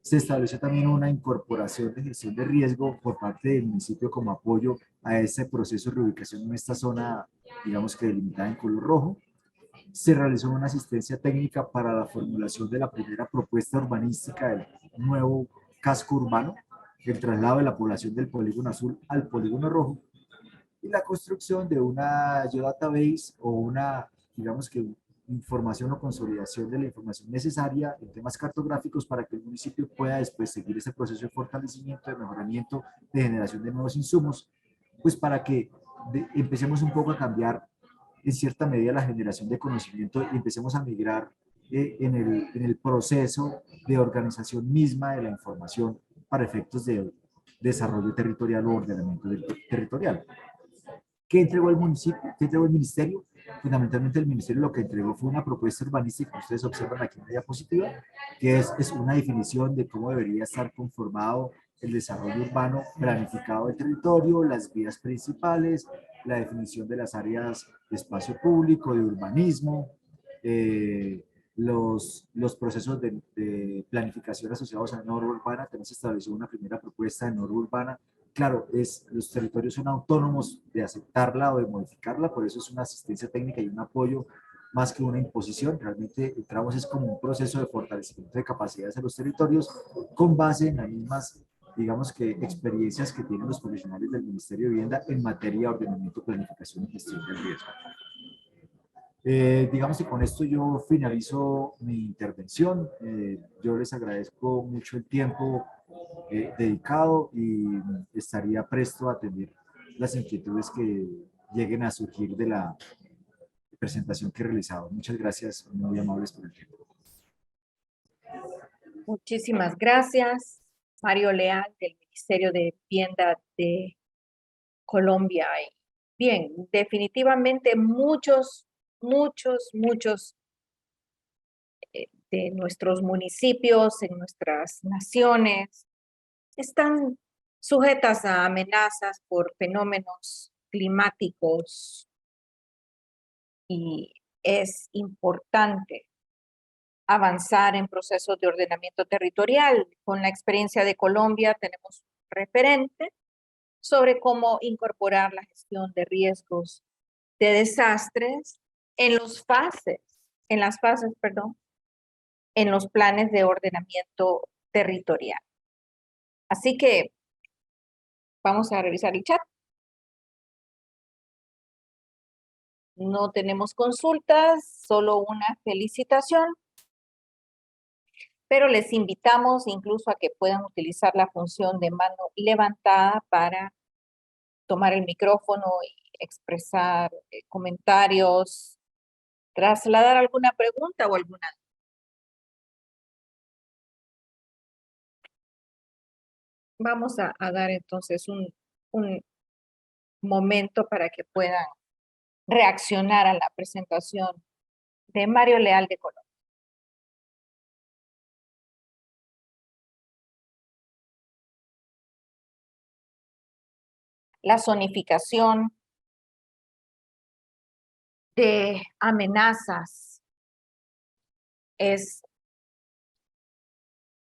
Se estableció también una incorporación de gestión de riesgo por parte del municipio como apoyo a ese proceso de reubicación en esta zona, digamos que delimitada en color rojo. Se realizó una asistencia técnica para la formulación de la primera propuesta urbanística del nuevo casco urbano, el traslado de la población del polígono azul al polígono rojo y la construcción de una geodatabase o una, digamos que, información o consolidación de la información necesaria en temas cartográficos para que el municipio pueda después seguir ese proceso de fortalecimiento, de mejoramiento, de generación de nuevos insumos, pues para que empecemos un poco a cambiar en cierta medida la generación de conocimiento y empecemos a migrar en el proceso de organización misma de la información para efectos de desarrollo territorial o ordenamiento territorial. ¿Qué entregó el municipio? ¿Qué entregó el ministerio? Fundamentalmente el ministerio lo que entregó fue una propuesta urbanística que ustedes observan aquí en la diapositiva, que es una definición de cómo debería estar conformado el desarrollo urbano planificado del territorio, las vías principales, la definición de las áreas de espacio público, de urbanismo, los procesos de planificación asociados a la norma urbana. También se estableció una primera propuesta de norma urbana. Claro, los territorios son autónomos de aceptarla o de modificarla, por eso es una asistencia técnica y un apoyo más que una imposición. Realmente entramos es como un proceso de fortalecimiento de capacidades de los territorios con base en las mismas, digamos que, experiencias que tienen los profesionales del Ministerio de Vivienda en materia de ordenamiento, planificación y gestión del riesgo. Digamos que con esto yo finalizo mi intervención. Yo les agradezco mucho el tiempo dedicado y estaría presto a atender las inquietudes que lleguen a surgir de la presentación que he realizado. Muchas gracias, muy amables por el tiempo. Muchísimas gracias, Mario Leal, del Ministerio de Vivienda de Colombia. Bien, definitivamente muchos de nuestros municipios, en nuestras naciones, están sujetas a amenazas por fenómenos climáticos y es importante avanzar en procesos de ordenamiento territorial. Con la experiencia de Colombia tenemos un referente sobre cómo incorporar la gestión de riesgos de desastres en las fases, en los planes de ordenamiento territorial. Así que vamos a revisar el chat. No tenemos consultas, solo una felicitación, pero les invitamos incluso a que puedan utilizar la función de mano levantada para tomar el micrófono y expresar comentarios, trasladar alguna pregunta o alguna. Vamos a dar entonces un momento para que puedan reaccionar a la presentación de Mario Leal de Colombia. La zonificación de amenazas es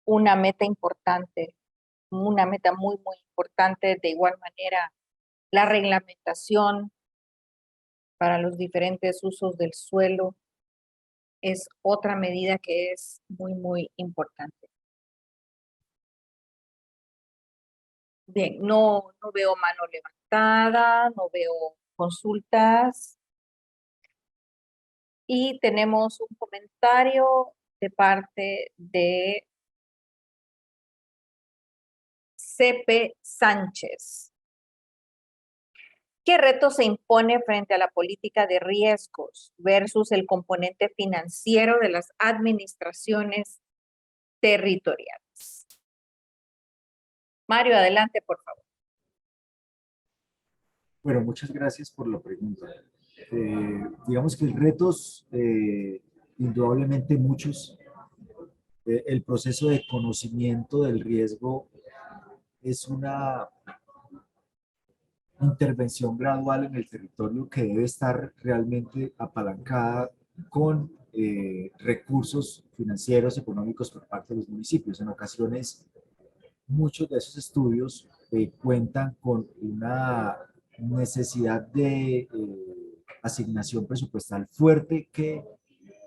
una meta importante, una meta muy importante. De igual manera, la reglamentación para los diferentes usos del suelo es otra medida que es muy importante. Bien, no veo mano levantada, no veo consultas. Y tenemos un comentario de parte de C.P. Sánchez. ¿Qué reto se impone frente a la política de riesgos versus el componente financiero de las administraciones territoriales? Mario, adelante, por favor. Bueno, muchas gracias por la pregunta. Digamos que retos, indudablemente muchos. El proceso de conocimiento del riesgo es una intervención gradual en el territorio que debe estar realmente apalancada con recursos financieros, económicos por parte de los municipios. En ocasiones, muchos de esos estudios cuentan con una necesidad de asignación presupuestal fuerte que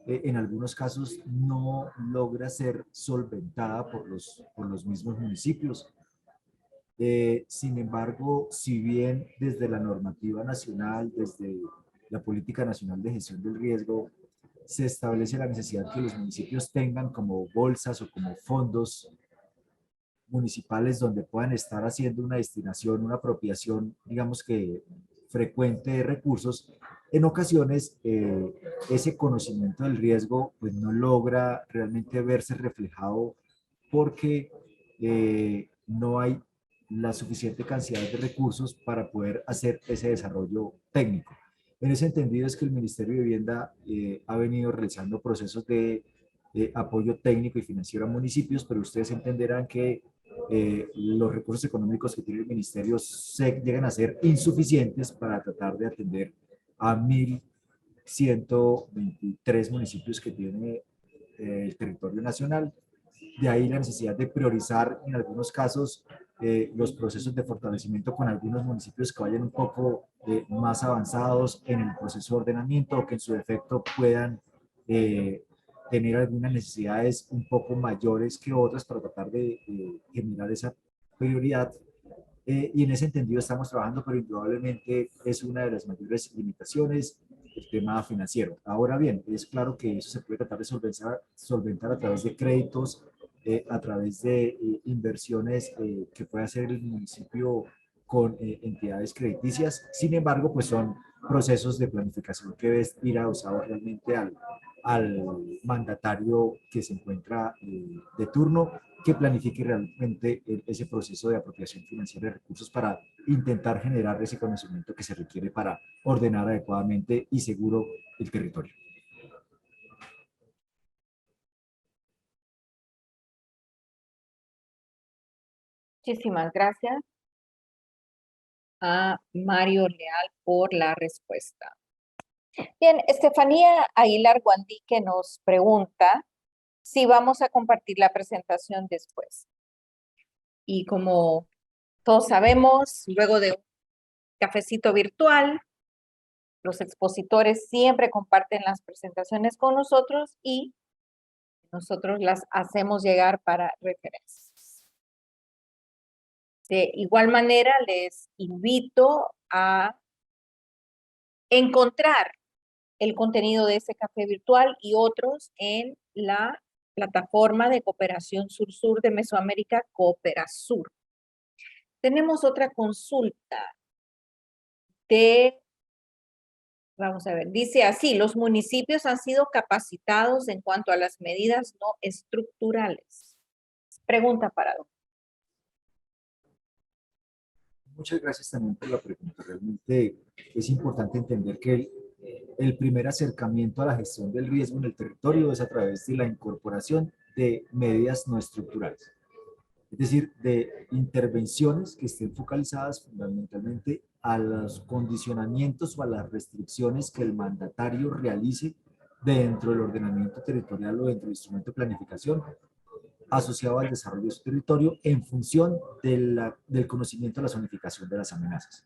en algunos casos no logra ser solventada por los mismos municipios. Sin embargo, si bien desde la normativa nacional, desde la Política Nacional de Gestión del Riesgo, se establece la necesidad que los municipios tengan como bolsas o como fondos municipales donde puedan estar haciendo una destinación, una apropiación, digamos que frecuente de recursos, en ocasiones ese conocimiento del riesgo pues no logra realmente verse reflejado porque no hay la suficiente cantidad de recursos para poder hacer ese desarrollo técnico. En ese entendido es que el Ministerio de Vivienda ha venido realizando procesos de apoyo técnico y financiero a municipios, pero ustedes entenderán que los recursos económicos que tiene el ministerio llegan a ser insuficientes para tratar de atender a 1.123 municipios que tiene el territorio nacional. De ahí la necesidad de priorizar en algunos casos los procesos de fortalecimiento con algunos municipios que vayan un poco más avanzados en el proceso de ordenamiento o que en su defecto puedan tener algunas necesidades un poco mayores que otras para tratar de generar esa prioridad. Y en ese entendido estamos trabajando, pero indudablemente es una de las mayores limitaciones el tema financiero. Ahora bien, es claro que eso se puede tratar de solventar a través de créditos, a través de inversiones que puede hacer el municipio con entidades crediticias. Sin embargo, pues son procesos de planificación que debe ir adosados realmente al mandatario que se encuentra de turno, que planifique realmente ese proceso de apropiación financiera de recursos para intentar generar ese conocimiento que se requiere para ordenar adecuadamente y seguro el territorio. Muchísimas gracias a Mario Leal por la respuesta. Bien, Estefanía Aguilar Guandique nos pregunta si vamos a compartir la presentación después. Y como todos sabemos, luego de un cafecito virtual, los expositores siempre comparten las presentaciones con nosotros y nosotros las hacemos llegar para referencias. De igual manera, les invito a encontrar el contenido de ese café virtual y otros en la plataforma de cooperación sur-sur de Mesoamérica, Cooperasur. Tenemos otra consulta vamos a ver, dice así: los municipios han sido capacitados en cuanto a las medidas no estructurales. Pregunta para don. Muchas gracias también por la pregunta. Realmente es importante entender que el primer acercamiento a la gestión del riesgo en el territorio es a través de la incorporación de medidas no estructurales. Es decir, de intervenciones que estén focalizadas fundamentalmente a los condicionamientos o a las restricciones que el mandatario realice dentro del ordenamiento territorial o dentro del instrumento de planificación asociado al desarrollo de su territorio en función del conocimiento de la zonificación de las amenazas.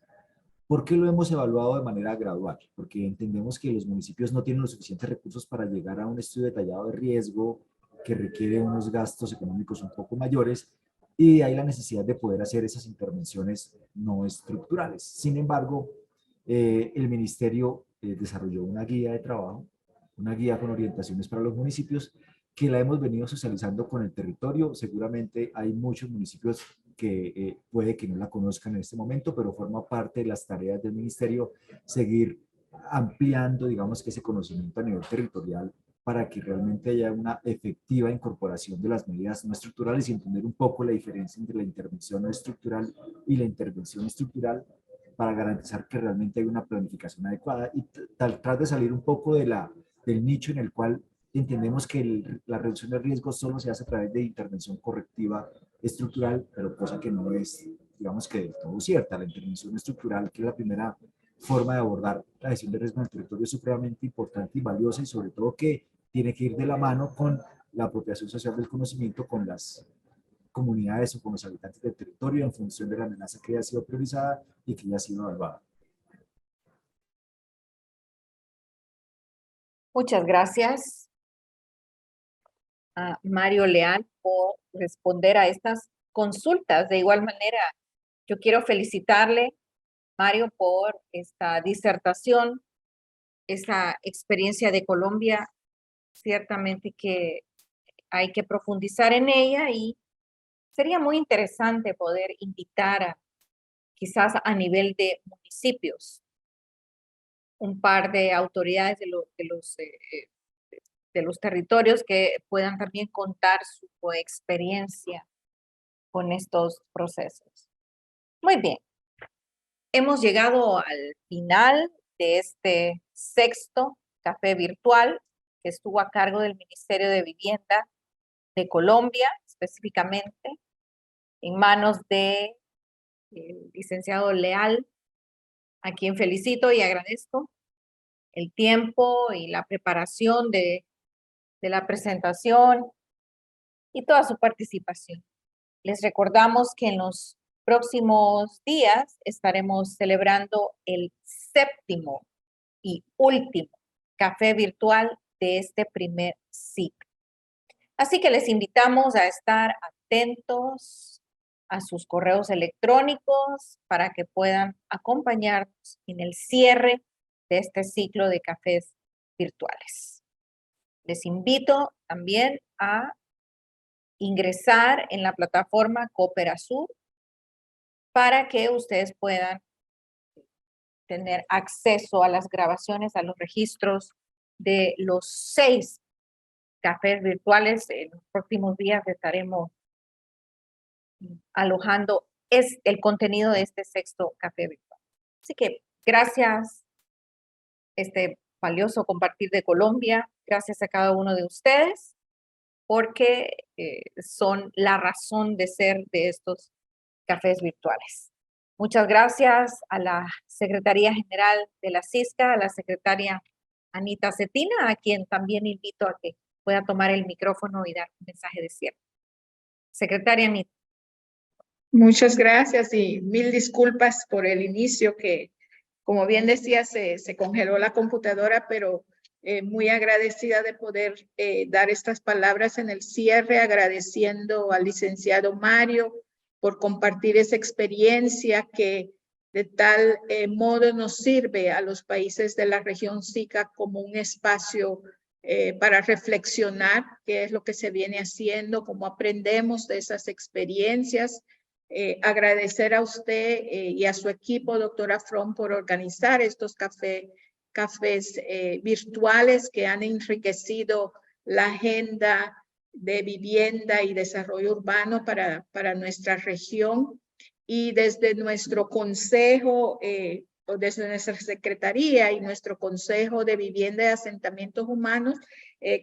¿Por qué lo hemos evaluado de manera gradual? Porque entendemos que los municipios no tienen los suficientes recursos para llegar a un estudio detallado de riesgo que requiere unos gastos económicos un poco mayores, y de ahí la necesidad de poder hacer esas intervenciones no estructurales. Sin embargo, el ministerio desarrolló una guía de trabajo una guía con orientaciones para los municipios, que la hemos venido socializando con el territorio. Seguramente hay muchos municipios que puede que no la conozcan en este momento, pero forma parte de las tareas del ministerio seguir ampliando, digamos, que ese conocimiento a nivel territorial para que realmente haya una efectiva incorporación de las medidas no estructurales y entender un poco la diferencia entre la intervención no estructural y la intervención estructural para garantizar que realmente hay una planificación adecuada y tratar de salir un poco del nicho en el cual entendemos que la reducción de riesgos solo se hace a través de intervención correctiva estructural, pero cosa que no es, digamos, que del todo cierta. La intervención estructural, que es la primera forma de abordar la gestión de riesgo en el territorio, es supremamente importante y valiosa, y sobre todo que tiene que ir de la mano con la apropiación social del conocimiento con las comunidades o con los habitantes del territorio en función de la amenaza que haya sido priorizada y que haya sido evaluada. Muchas gracias a Mario Leal por responder a estas consultas. De igual manera, yo quiero felicitarle, Mario, por esta disertación, esa experiencia de Colombia. Ciertamente que hay que profundizar en ella y sería muy interesante poder invitar a, quizás a nivel de municipios, un par de autoridades de los territorios que puedan también contar su experiencia con estos procesos. Muy bien. Hemos llegado al final de este sexto café virtual que estuvo a cargo del Ministerio de Vivienda de Colombia, específicamente en manos de el licenciado Leal, a quien felicito y agradezco el tiempo y la preparación de la presentación y toda su participación. Les recordamos que en los próximos días estaremos celebrando el séptimo y último café virtual de este primer ciclo. Así que les invitamos a estar atentos a sus correos electrónicos para que puedan acompañarnos en el cierre de este ciclo de cafés virtuales. Les invito también a ingresar en la plataforma Cooperasur para que ustedes puedan tener acceso a las grabaciones, a los registros de los 6 cafés virtuales. En los próximos días estaremos alojando el contenido de este sexto café virtual. Así que gracias, este valioso compartir de Colombia, gracias a cada uno de ustedes, porque son la razón de ser de estos cafés virtuales. Muchas gracias a la Secretaría General de la CISCA, a la secretaria Anita Cetina, a quien también invito a que pueda tomar el micrófono y dar un mensaje de cierre. Secretaria Anita. Muchas gracias y mil disculpas por el inicio que, como bien decía, se congeló la computadora, pero muy agradecida de poder dar estas palabras en el cierre, agradeciendo al licenciado Mario por compartir esa experiencia que de tal modo nos sirve a los países de la región SICA como un espacio para reflexionar qué es lo que se viene haciendo, cómo aprendemos de esas experiencias. Agradecer a usted y a su equipo, doctora From, por organizar estos cafés virtuales que han enriquecido la agenda de vivienda y desarrollo urbano para nuestra región. Y desde nuestro consejo, o desde nuestra secretaría y nuestro consejo de vivienda y asentamientos humanos,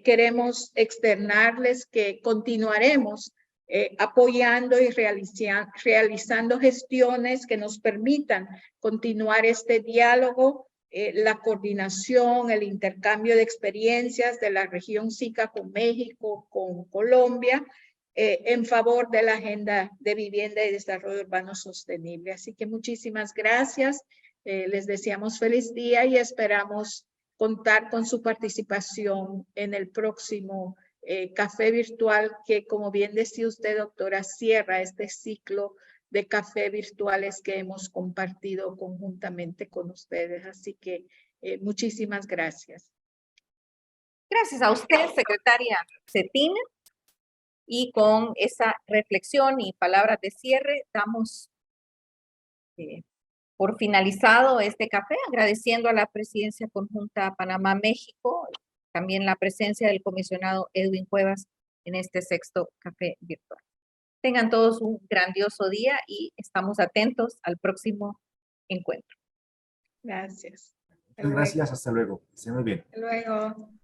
queremos externarles que continuaremos apoyando y realizando gestiones que nos permitan continuar este diálogo, la coordinación, el intercambio de experiencias de la región SICA con México, con Colombia, en favor de la agenda de vivienda y desarrollo urbano sostenible. Así que muchísimas gracias, les deseamos feliz día y esperamos contar con su participación en el próximo café virtual que, como bien decía usted, doctora, cierra este ciclo de café virtuales que hemos compartido conjuntamente con ustedes. Así que muchísimas gracias. Gracias a usted, secretaria Cetina. Y con esa reflexión y palabras de cierre, damos por finalizado este café, agradeciendo a la Presidencia Conjunta Panamá-México, también la presencia del comisionado Edwin Cuevas en este sexto café virtual. Tengan todos un grandioso día y estamos atentos al próximo encuentro. Gracias. Muchas gracias, hasta luego. Que estén muy bien. Hasta luego.